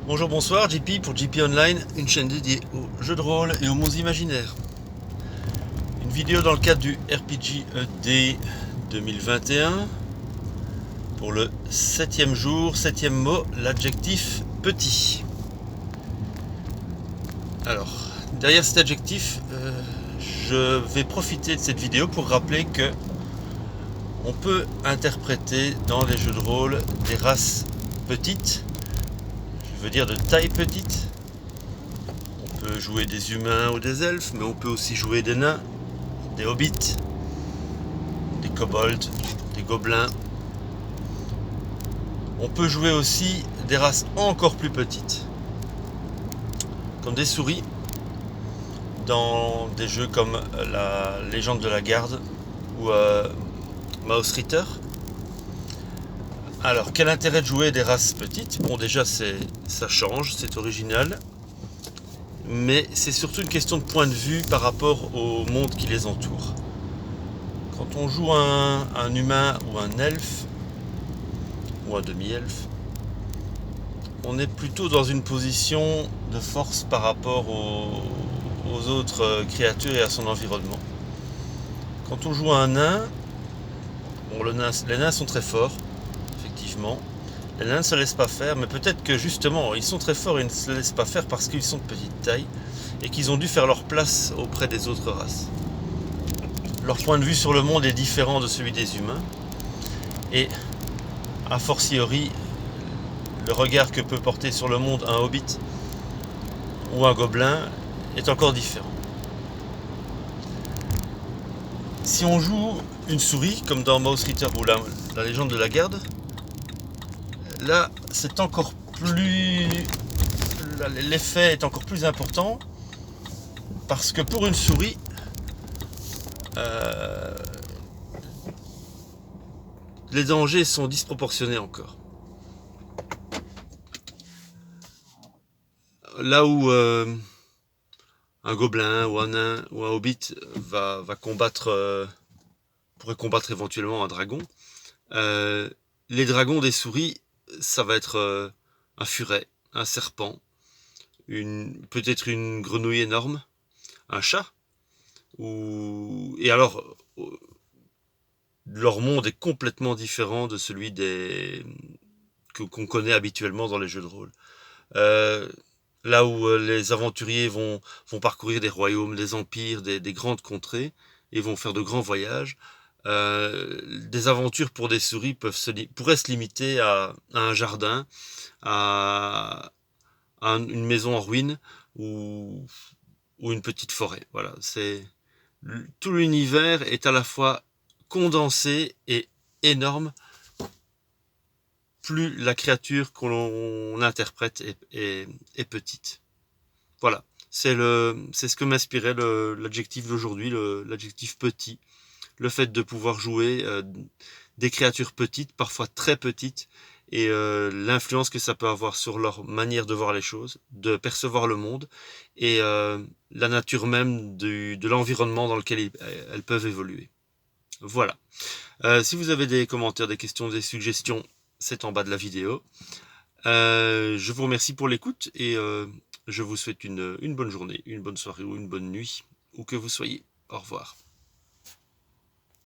Bonjour, bonsoir, JP pour JP Online, une chaîne dédiée aux jeux de rôle et aux mondes imaginaires. Une vidéo dans le cadre du RPG ED 2021 pour le 7e jour, 7e mot, l'adjectif petit. Alors, derrière cet adjectif, je vais profiter de cette vidéo pour rappeler que on peut interpréter dans les jeux de rôle des races petites, je veux dire de taille petite. On peut jouer des humains ou des elfes, mais on peut aussi jouer des nains, des hobbits, des kobolds, des gobelins. On peut jouer aussi des races encore plus petites, comme des souris, dans des jeux comme la Légende de la Garde ou Mouse Ritter. Alors, quel intérêt de jouer des races petites? Bon, déjà, ça change, c'est original, mais c'est surtout une question de point de vue par rapport au monde qui les entoure. Quand on joue un humain ou un elfe, ou un demi-elfe, on est plutôt dans une position de force par rapport aux autres créatures et à son environnement. Quand on joue un nain, bon, les nains sont très forts, effectivement. Les nains ne se laissent pas faire, mais peut-être que justement, ils sont très forts et ils ne se laissent pas faire parce qu'ils sont de petite taille et qu'ils ont dû faire leur place auprès des autres races. Leur point de vue sur le monde est différent de celui des humains et, a fortiori, le regard que peut porter sur le monde un hobbit ou un gobelin est encore différent. Si on joue une souris, comme dans Mouse Ritter ou la Légende de la Garde, là c'est encore plus... l'effet est encore plus important, parce que pour une souris, euh, les dangers sont disproportionnés encore. Là où un gobelin ou un nain ou un hobbit va combattre, pourrait combattre éventuellement un dragon, les dragons des souris, ça va être un furet, un serpent, peut-être une grenouille énorme, un chat, et alors leur monde est complètement différent de celui qu'on connaît habituellement dans les jeux de rôle. Euh, Là où les aventuriers vont parcourir des royaumes, des empires, des grandes contrées, et vont faire de grands voyages, des aventures pour des souris pourraient se limiter à un jardin, à une maison en ruine ou une petite forêt. Voilà, tout l'univers est à la fois condensé et énorme. Plus la créature qu'on interprète est petite. Voilà, c'est ce que m'inspirait l'adjectif d'aujourd'hui, l'adjectif petit. Le fait de pouvoir jouer des créatures petites, parfois très petites, et l'influence que ça peut avoir sur leur manière de voir les choses, de percevoir le monde, et la nature même de l'environnement dans lequel elles peuvent évoluer. Voilà. Si vous avez des commentaires, des questions, des suggestions, c'est en bas de la vidéo. Je vous remercie pour l'écoute et je vous souhaite une bonne journée, une bonne soirée ou une bonne nuit, où que vous soyez. Au revoir.